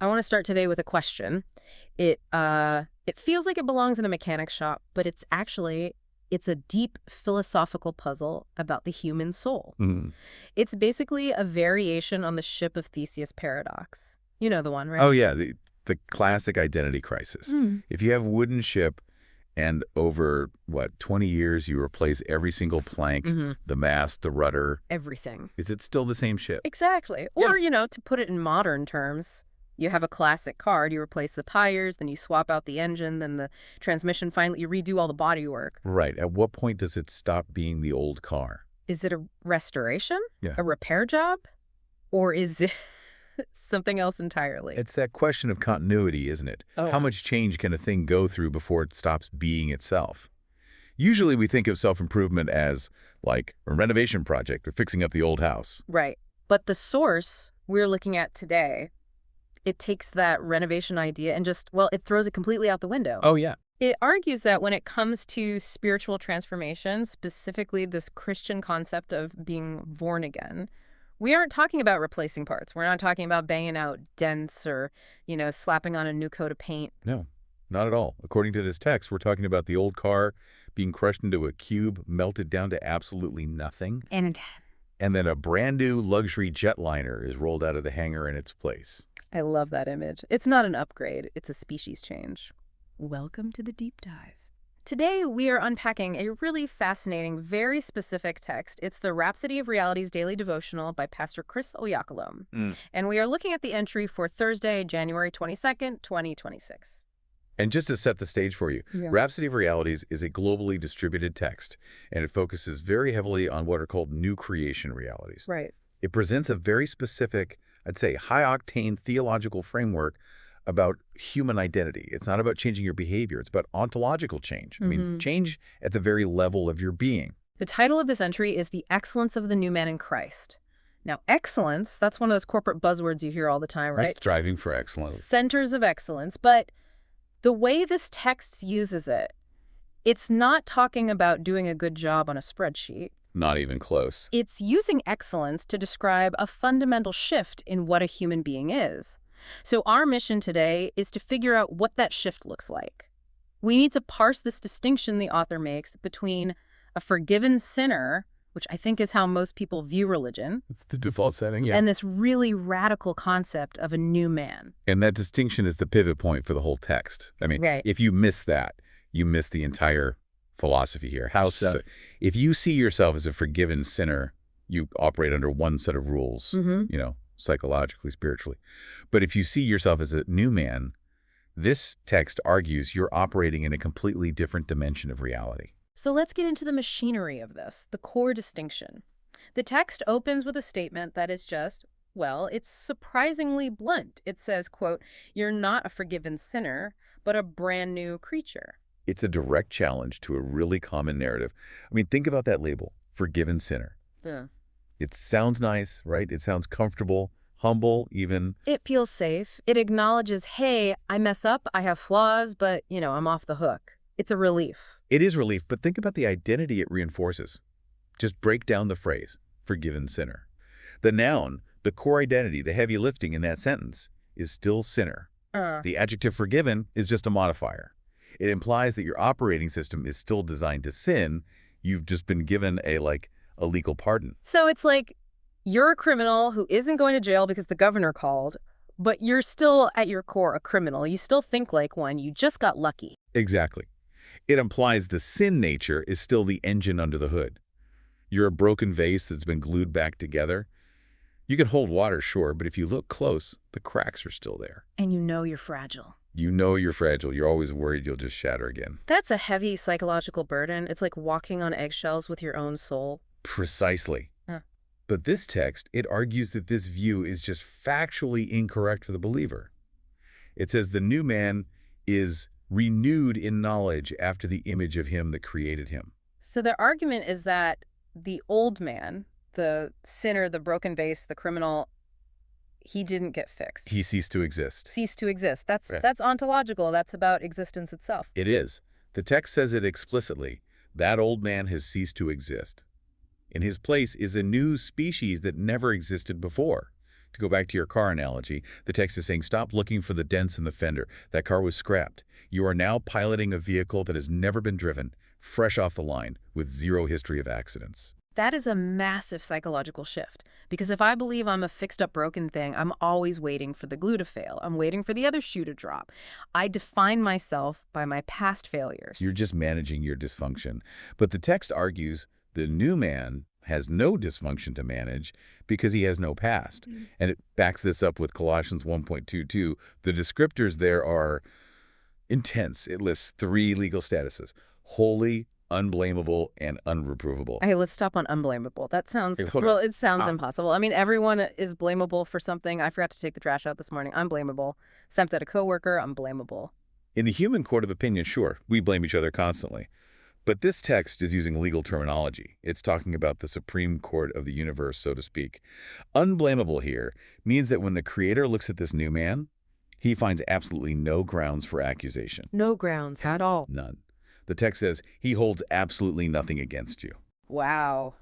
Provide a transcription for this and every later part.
I want to start today with a question. It feels like it belongs in a mechanic shop, but it's a deep philosophical puzzle about the human soul. Mm. It's basically a variation on the ship of Theseus paradox. You know the one, right? Oh, yeah, the classic identity crisis. Mm. If you have a wooden ship and over, 20 years you replace every single plank, Mm-hmm. the mast, the rudder, Everything. is it still the same ship? Exactly. Yeah. Or, to put it in modern terms, you have a classic car, you replace the tires, then you swap out the engine, then the transmission, finally you redo all the bodywork. Right. At what point does it stop being the old car? Is it a restoration? Yeah. A repair job? Or is it something else entirely? It's that question of continuity, isn't it? Oh. How much change can a thing go through before it stops being itself? Usually we think of self-improvement as, like, a renovation project or fixing up the old house. Right. But the source we're looking at today, it takes that renovation idea and it throws it completely out the window. Oh, yeah. It argues that when it comes to spiritual transformation, specifically this Christian concept of being born again, we aren't talking about replacing parts. We're not talking about banging out dents or, slapping on a new coat of paint. No, not at all. According to this text, we're talking about the old car being crushed into a cube, melted down to absolutely nothing. And then a brand new luxury jetliner is rolled out of the hangar in its place. I love that image. It's not an upgrade. It's a species change. Welcome to the deep dive. Today, we are unpacking a really fascinating, very specific text. It's the Rhapsody of Reality's Daily Devotional by Pastor Chris Oyakhilome. And we are looking at the entry for Thursday, January 22nd, 2026. And just to set the stage for you, Yeah. Rhapsody of Realities is a globally distributed text, and it focuses very heavily on what are called new creation realities. Right. It presents a very specific, I'd say, high-octane theological framework about human identity. It's not about changing your behavior. It's about ontological change. I mean, change at the very level of your being. The title of this entry is The Excellence of the New Man in Christ. Now, excellence, that's one of those corporate buzzwords you hear all the time, right? Striving for excellence. Centers of excellence. But the way this text uses it, it's not talking about doing a good job on a spreadsheet. Not even close. It's using excellence to describe a fundamental shift in what a human being is. So our mission today is to figure out what that shift looks like. We need to parse this distinction the author makes between a forgiven sinner, which I think is how most people view religion. It's the default setting, yeah. And this really radical concept of a new man. And that distinction is the pivot point for the whole text. I mean, Right. If you miss that, you miss the entire philosophy here. How so? If you see yourself as a forgiven sinner, you operate under one set of rules, psychologically, spiritually. But if you see yourself as a new man, this text argues you're operating in a completely different dimension of reality. So let's get into the machinery of this, the core distinction. The text opens with a statement that is just, it's surprisingly blunt. It says, quote, "You're not a forgiven sinner, but a brand new creature." It's a direct challenge to a really common narrative. I mean, think about that label, forgiven sinner. Yeah. It sounds nice, right? It sounds comfortable, humble, even. It feels safe. It acknowledges, hey, I mess up, I have flaws, but, I'm off the hook. It's a relief. It is relief, but think about the identity it reinforces. Just break down the phrase, forgiven sinner. The noun, the core identity, the heavy lifting in that sentence, is still sinner. The adjective forgiven is just a modifier. It implies that your operating system is still designed to sin. You've just been given a legal pardon. So it's like you're a criminal who isn't going to jail because the governor called, but you're still at your core a criminal. You still think like one. You just got lucky. Exactly. It implies the sin nature is still the engine under the hood. You're a broken vase that's been glued back together. You can hold water, sure, but if you look close, the cracks are still there. And you're fragile. You know you're fragile. You're always worried you'll just shatter again. That's a heavy psychological burden. It's like walking on eggshells with your own soul. Precisely. But this text, it argues that this view is just factually incorrect for the believer. It says the new man is renewed in knowledge after the image of him that created him. So the argument is that the old man, the sinner, the broken vase, the criminal, he didn't get fixed. He ceased to exist. Ceased to exist. That's ontological. That's about existence itself. It is. The text says it explicitly. That old man has ceased to exist. In his place is a new species that never existed before. To go back to your car analogy, the text is saying stop looking for the dents in the fender. That car was scrapped. You are now piloting a vehicle that has never been driven, fresh off the line, with zero history of accidents. That is a massive psychological shift. Because if I believe I'm a fixed-up broken thing, I'm always waiting for the glue to fail. I'm waiting for the other shoe to drop. I define myself by my past failures. You're just managing your dysfunction. But the text argues the new man has no dysfunction to manage because he has no past. And it backs this up with Colossians 1.22. The descriptors there are intense. It lists 3 legal statuses: holy, unblameable, and unreprovable. Hey, let's stop on unblameable. That sounds, well, it sounds impossible. I mean, everyone is blamable for something. I forgot to take the trash out this morning. I'm blamable. Stamped at a coworker. I'm blamable. In the human court of opinion, sure, we blame each other constantly. But this text is using legal terminology. It's talking about the Supreme Court of the universe, so to speak. Unblameable here means that when the Creator looks at this new man, he finds absolutely no grounds for accusation. No grounds at all. None. The text says he holds absolutely nothing against you. Wow.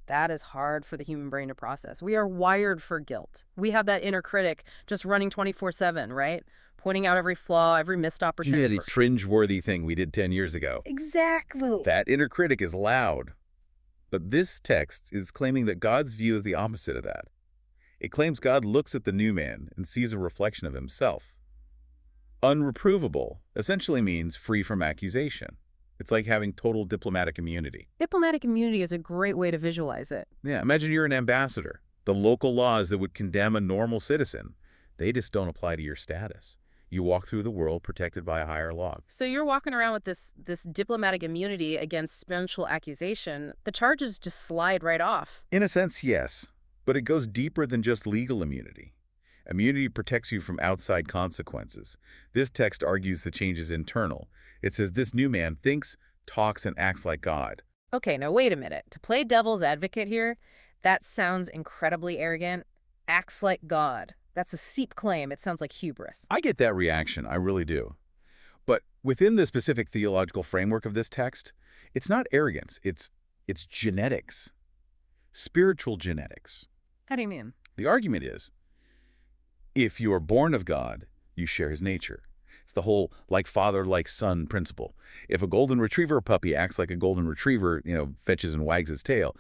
That is hard for the human brain to process. We are wired for guilt. We have that inner critic just running 24/7, right? Pointing out every flaw, every missed opportunity. That cringe-worthy thing we did 10 years ago. Exactly. That inner critic is loud. But this text is claiming that God's view is the opposite of that. It claims God looks at the new man and sees a reflection of himself. Unreprovable essentially means free from accusation. It's like having total diplomatic immunity. Diplomatic immunity is a great way to visualize it. Yeah, imagine you're an ambassador. The local laws that would condemn a normal citizen, they just don't apply to your status. You walk through the world protected by a higher law. So you're walking around with this diplomatic immunity against spiritual accusation. The charges just slide right off. In a sense, yes. But it goes deeper than just legal immunity. Immunity protects you from outside consequences. This text argues the change is internal. It says this new man thinks, talks, and acts like God. Okay, now wait a minute. To play devil's advocate here, that sounds incredibly arrogant. Acts like God. That's a steep claim. It sounds like hubris. I get that reaction, I really do. But within the specific theological framework of this text, it's not arrogance, it's genetics. Spiritual genetics. How do you mean? The argument is, if you are born of God, you share his nature. It's the whole like father, like son principle. If a golden retriever puppy acts like a golden retriever, fetches and wags its tail,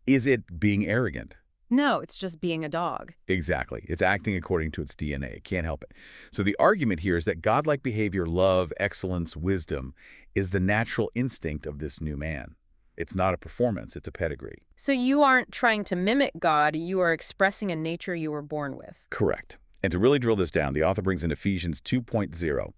is it being arrogant? No, it's just being a dog. Exactly. It's acting according to its DNA. It can't help it. So the argument here is that godlike behavior, love, excellence, wisdom is the natural instinct of this new man. It's not a performance, it's a pedigree. So you aren't trying to mimic God, you are expressing a nature you were born with. Correct. And to really drill this down, the author brings in Ephesians 2.0.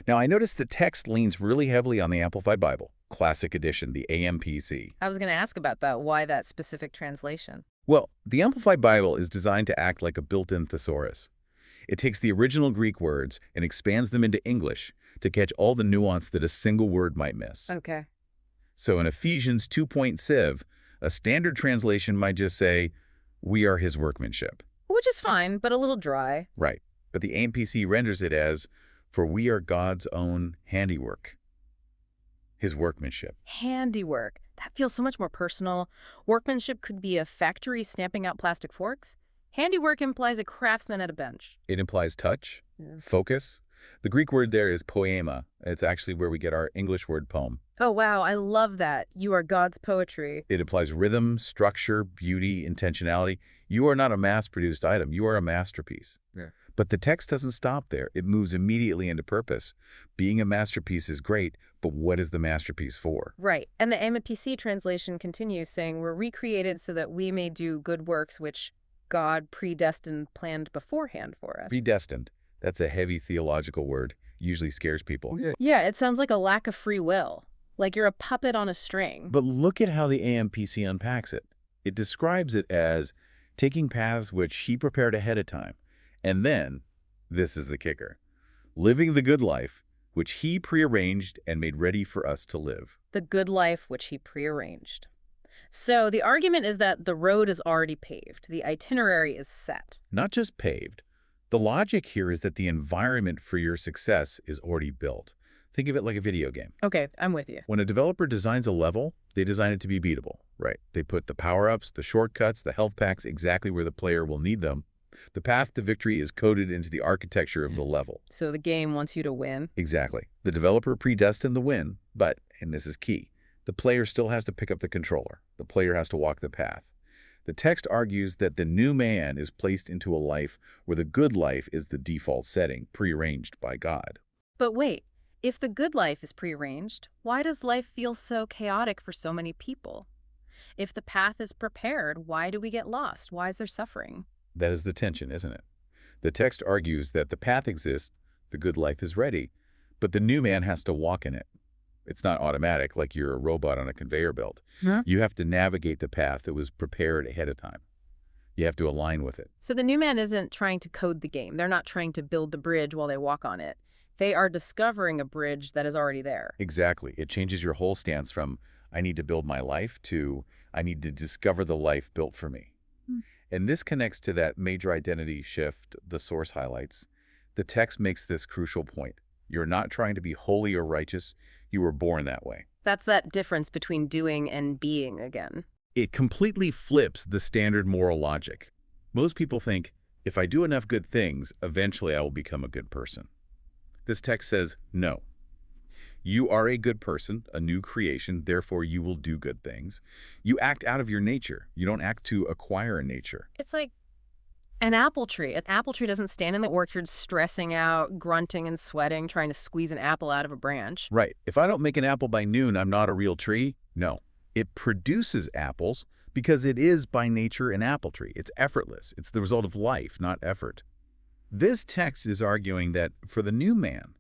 Now, I noticed the text leans really heavily on the Amplified Bible, Classic Edition, the AMPC. I was going to ask about that. Why that specific translation? Well, the Amplified Bible is designed to act like a built-in thesaurus. It takes the original Greek words and expands them into English to catch all the nuance that a single word might miss. Okay. So in Ephesians 2.7, a standard translation might just say, we are his workmanship. Which is fine, but a little dry. Right. But the AMPC renders it as, for we are God's own handiwork. His workmanship. Handiwork. That feels so much more personal. Workmanship could be a factory stamping out plastic forks. Handiwork implies a craftsman at a bench. It implies touch, focus. The Greek word there is poema. It's actually where we get our English word poem. Oh, wow. I love that. You are God's poetry. It implies rhythm, structure, beauty, intentionality. You are not a mass-produced item. You are a masterpiece. Yeah. But the text doesn't stop there. It moves immediately into purpose. Being a masterpiece is great, but what is the masterpiece for? Right. And the AMPC translation continues saying, we're recreated so that we may do good works which God predestined, planned beforehand for us. Predestined. That's a heavy theological word. Usually scares people. Yeah, it sounds like a lack of free will. Like you're a puppet on a string. But look at how the AMPC unpacks it. It describes it as taking paths which he prepared ahead of time. And then, this is the kicker, living the good life which he prearranged and made ready for us to live. The good life which he prearranged. So the argument is that the road is already paved. The itinerary is set. Not just paved. The logic here is that the environment for your success is already built. Think of it like a video game. Okay, I'm with you. When a developer designs a level, they design it to be beatable, right? They put the power-ups, the shortcuts, the health packs exactly where the player will need them. The path to victory is coded into the architecture of the level. So the game wants you to win? Exactly. The developer predestined the win, but, and this is key, the player still has to pick up the controller. The player has to walk the path. The text argues that the new man is placed into a life where the good life is the default setting, prearranged by God. But wait, if the good life is prearranged, why does life feel so chaotic for so many people? If the path is prepared, why do we get lost? Why is there suffering? That is the tension, isn't it? The text argues that the path exists, the good life is ready, but the new man has to walk in it. It's not automatic like you're a robot on a conveyor belt. Huh? You have to navigate the path that was prepared ahead of time. You have to align with it. So the new man isn't trying to code the game. They're not trying to build the bridge while they walk on it. They are discovering a bridge that is already there. Exactly. It changes your whole stance from, I need to build my life, to, I need to discover the life built for me. And this connects to that major identity shift the source highlights. The text makes this crucial point. You're not trying to be holy or righteous. You were born that way. That's that difference between doing and being again. It completely flips the standard moral logic. Most people think, if I do enough good things, eventually I will become a good person. This text says, no. You are a good person, a new creation, therefore you will do good things. You act out of your nature. You don't act to acquire a nature. It's like an apple tree. An apple tree doesn't stand in the orchard stressing out, grunting and sweating, trying to squeeze an apple out of a branch. Right. If I don't make an apple by noon, I'm not a real tree. No. It produces apples because it is by nature an apple tree. It's effortless. It's the result of life, not effort. This text is arguing that for the new man,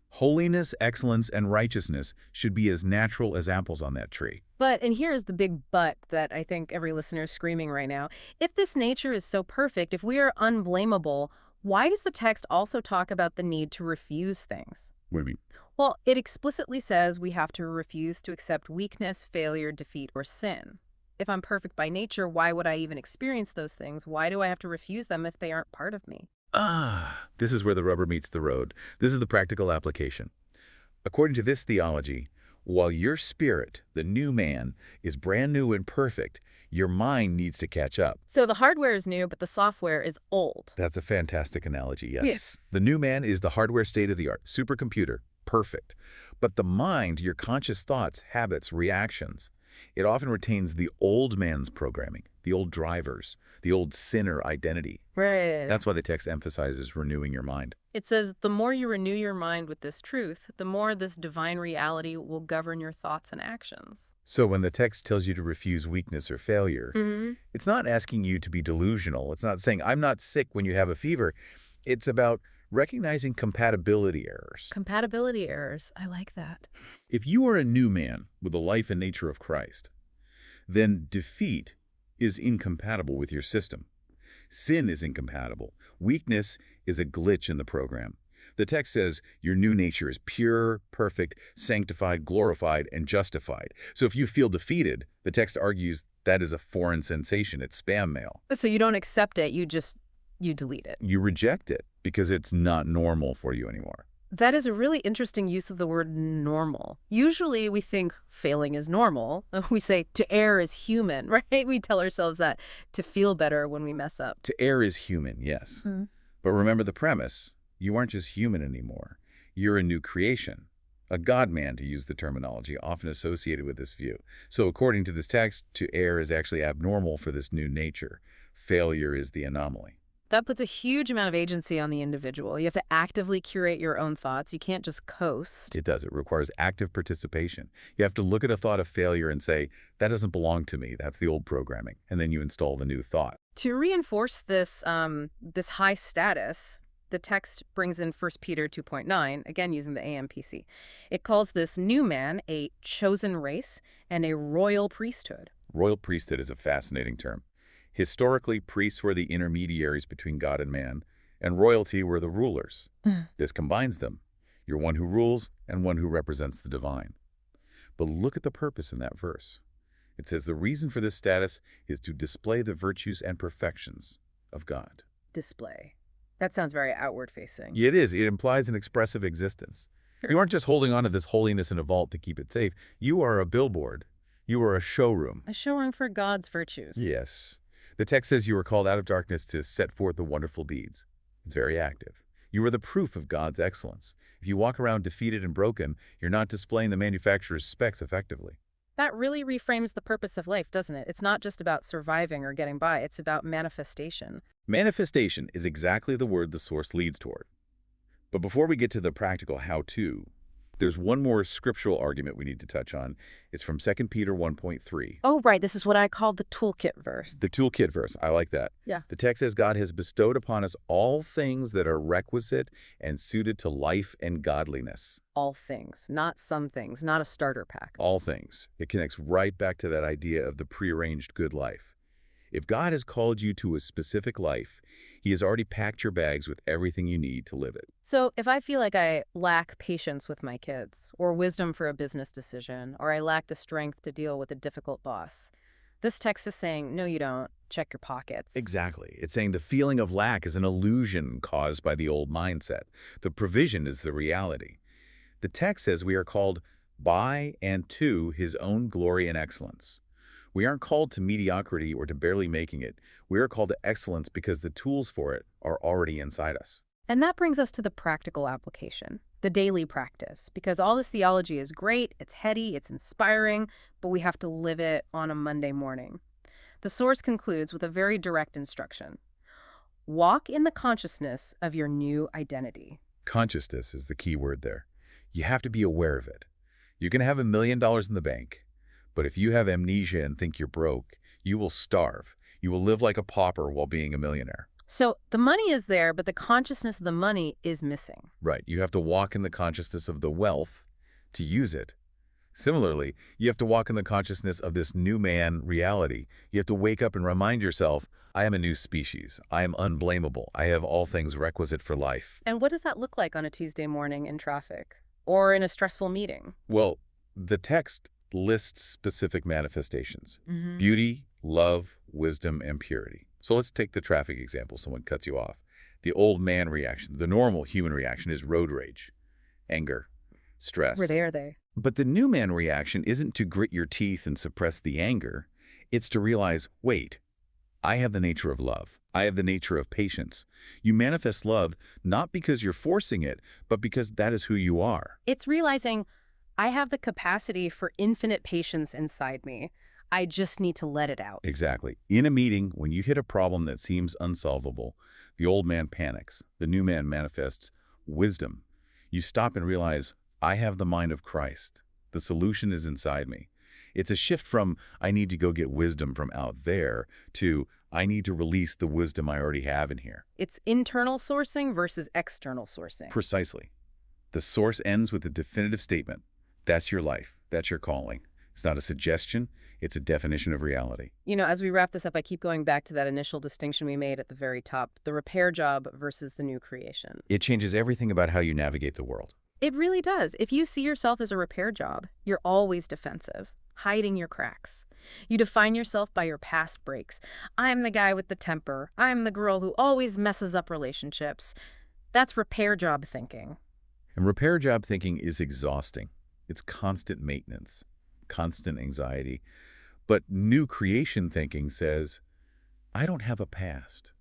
holiness, excellence, and righteousness should be as natural as apples on that tree. But, and here's the big but that I think every listener is screaming right now. If this nature is so perfect, if we are unblameable, why does the text also talk about the need to refuse things? What do you mean? Well, it explicitly says we have to refuse to accept weakness, failure, defeat, or sin. If I'm perfect by nature, why would I even experience those things? Why do I have to refuse them if they aren't part of me? This is where the rubber meets the road. This is the practical application. According to this theology, while your spirit, the new man, is brand new and perfect, your mind needs to catch up. So the hardware is new, but the software is old. That's a fantastic analogy, yes. Yes. The new man is the hardware state-of-the-art, supercomputer, perfect. But the mind, your conscious thoughts, habits, reactions, it often retains the old man's programming, the old drivers, the old sinner identity. Right. That's why the text emphasizes renewing your mind. It says, the more you renew your mind with this truth, the more this divine reality will govern your thoughts and actions. So when the text tells you to refuse weakness or failure, it's not asking you to be delusional. It's not saying, I'm not sick when you have a fever. It's about recognizing compatibility errors. Compatibility errors. I like that. If you are a new man with the life and nature of Christ, then defeat is incompatible with your system. Sin is incompatible. Weakness is a glitch in the program. The text says your new nature is pure, perfect, sanctified, glorified, and justified. So if you feel defeated, the text argues that is a foreign sensation. It's spam mail. So you don't accept it, you delete it. You reject it because it's not normal for you anymore. That is a really interesting use of the word normal. Usually we think failing is normal. We say to err is human, right? We tell ourselves that to feel better when we mess up. To err is human, yes. But remember the premise. You aren't just human anymore. You're a new creation. A God-man, to use the terminology often associated with this view. So according to this text, to err is actually abnormal for this new nature. Failure is the anomaly. That puts a huge amount of agency on the individual. You have to actively curate your own thoughts. You can't just coast. It does. It requires active participation. You have to look at a thought of failure and say, that doesn't belong to me. That's the old programming. And then you install the new thought. To reinforce this, this high status, the text brings in 1 Peter 2.9, again using the AMPC. It calls this new man a chosen race and a royal priesthood. Royal priesthood is a fascinating term. Historically, priests were the intermediaries between God and man, and royalty were the rulers. This combines them. You're one who rules and one who represents the divine. But look at the purpose in that verse. It says the reason for this status is to display the virtues and perfections of God. Display. That sounds very outward-facing. It is. It implies an expressive existence. You aren't just holding on to this holiness in a vault to keep it safe. You are a billboard. You are a showroom. A showroom for God's virtues. Yes. The text says you were called out of darkness to set forth the wonderful deeds. It's very active. You are the proof of God's excellence. If you walk around defeated and broken, you're not displaying the manufacturer's specs effectively. That really reframes the purpose of life, doesn't it? It's not just about surviving or getting by. It's about manifestation. Manifestation is exactly the word the source leads toward. But before we get to the practical how-to, there's one more scriptural argument we need to touch on. It's from 2 Peter 1.3. Oh, right. This is what I call the toolkit verse. The toolkit verse. I like that. Yeah. The text says God has bestowed upon us all things that are requisite and suited to life and godliness. All things, not some things, not a starter pack. All things. It connects right back to that idea of the prearranged good life. If God has called you to a specific life, He has already packed your bags with everything you need to live it. So if I feel like I lack patience with my kids, or wisdom for a business decision, or I lack the strength to deal with a difficult boss, this text is saying, no, you don't. Check your pockets. Exactly. It's saying the feeling of lack is an illusion caused by the old mindset. The provision is the reality. The text says we are called by and to His own glory and excellence. We aren't called to mediocrity or to barely making it. We are called to excellence because the tools for it are already inside us. And that brings us to the practical application, the daily practice, because all this theology is great, it's heady, it's inspiring, but we have to live it on a Monday morning. The source concludes with a very direct instruction. Walk in the consciousness of your new identity. Consciousness is the key word there. You have to be aware of it. You can have $1 million in the bank, but if you have amnesia and think you're broke, you will starve. You will live like a pauper while being a millionaire. So the money is there, but the consciousness of the money is missing. Right. You have to walk in the consciousness of the wealth to use it. Similarly, you have to walk in the consciousness of this new man reality. You have to wake up and remind yourself, I am a new species. I am unblameable. I have all things requisite for life. And what does that look like on a Tuesday morning in traffic or in a stressful meeting? Well, the text lists specific manifestations. Mm-hmm. Beauty, love, wisdom, and purity. So let's take the traffic example. Someone cuts you off. The old man reaction, the normal human reaction is road rage, anger, stress. Where are they? But the new man reaction isn't to grit your teeth and suppress the anger. It's to realize, wait, I have the nature of love. I have the nature of patience. You manifest love not because you're forcing it, but because that is who you are. It's realizing I have the capacity for infinite patience inside me. I just need to let it out. Exactly. In a meeting, when you hit a problem that seems unsolvable, the old man panics. The new man manifests wisdom. You stop and realize, I have the mind of Christ. The solution is inside me. It's a shift from, I need to go get wisdom from out there, to, I need to release the wisdom I already have in here. It's internal sourcing versus external sourcing. Precisely. The source ends with a definitive statement. That's your life. That's your calling. It's not a suggestion. It's a definition of reality. You know, as we wrap this up, I keep going back to that initial distinction we made at the very top, the repair job versus the new creation. It changes everything about how you navigate the world. It really does. If you see yourself as a repair job, you're always defensive, hiding your cracks. You define yourself by your past breaks. I'm the guy with the temper. I'm the girl who always messes up relationships. That's repair job thinking. And repair job thinking is exhausting. It's constant maintenance, constant anxiety. But new creation thinking says, I don't have a past.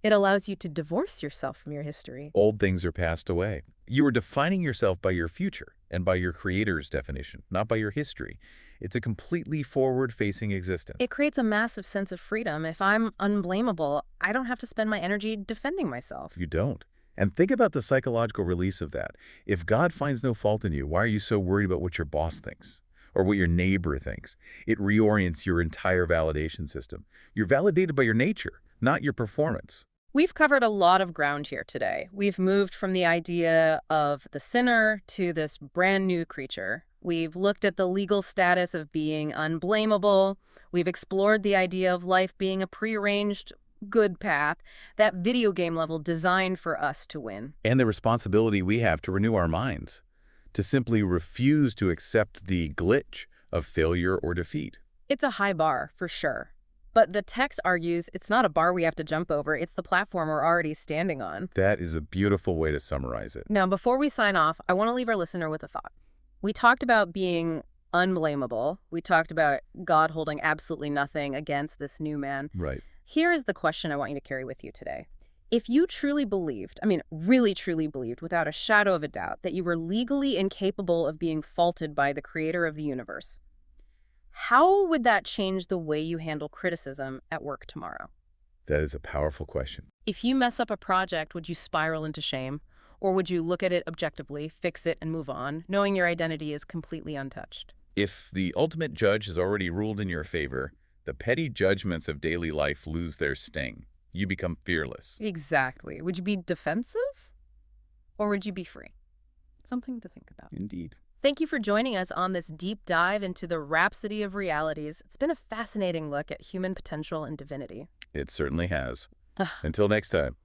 It allows you to divorce yourself from your history. Old things are passed away. You are defining yourself by your future and by your creator's definition, not by your history. It's a completely forward-facing existence. It creates a massive sense of freedom. If I'm unblameable, I don't have to spend my energy defending myself. You don't. And think about the psychological release of that. If God finds no fault in you, why are you so worried about what your boss thinks or what your neighbor thinks? It reorients your entire validation system. You're validated by your nature, not your performance. We've covered a lot of ground here today. We've moved from the idea of the sinner to this brand new creature. We've looked at the legal status of being unblameable. We've explored the idea of life being a prearranged good path, that video game level designed for us to win. And the responsibility we have to renew our minds, to simply refuse to accept the glitch of failure or defeat. It's a high bar, for sure. But the text argues it's not a bar we have to jump over, it's the platform we're already standing on. That is a beautiful way to summarize it. Now, before we sign off, I want to leave our listener with a thought. We talked about being unblameable. We talked about God holding absolutely nothing against this new man. Right. Here is the question I want you to carry with you today. If you truly believed, I mean, really truly believed, without a shadow of a doubt, that you were legally incapable of being faulted by the creator of the universe, how would that change the way you handle criticism at work tomorrow? That is a powerful question. If you mess up a project, would you spiral into shame? Or would you look at it objectively, fix it, and move on, knowing your identity is completely untouched? If the ultimate judge has already ruled in your favor, the petty judgments of daily life lose their sting. You become fearless. Exactly. Would you be defensive? Or would you be free? Something to think about. Indeed. Thank you for joining us on this deep dive into the rhapsody of realities. It's been a fascinating look at human potential and divinity. It certainly has. Until next time.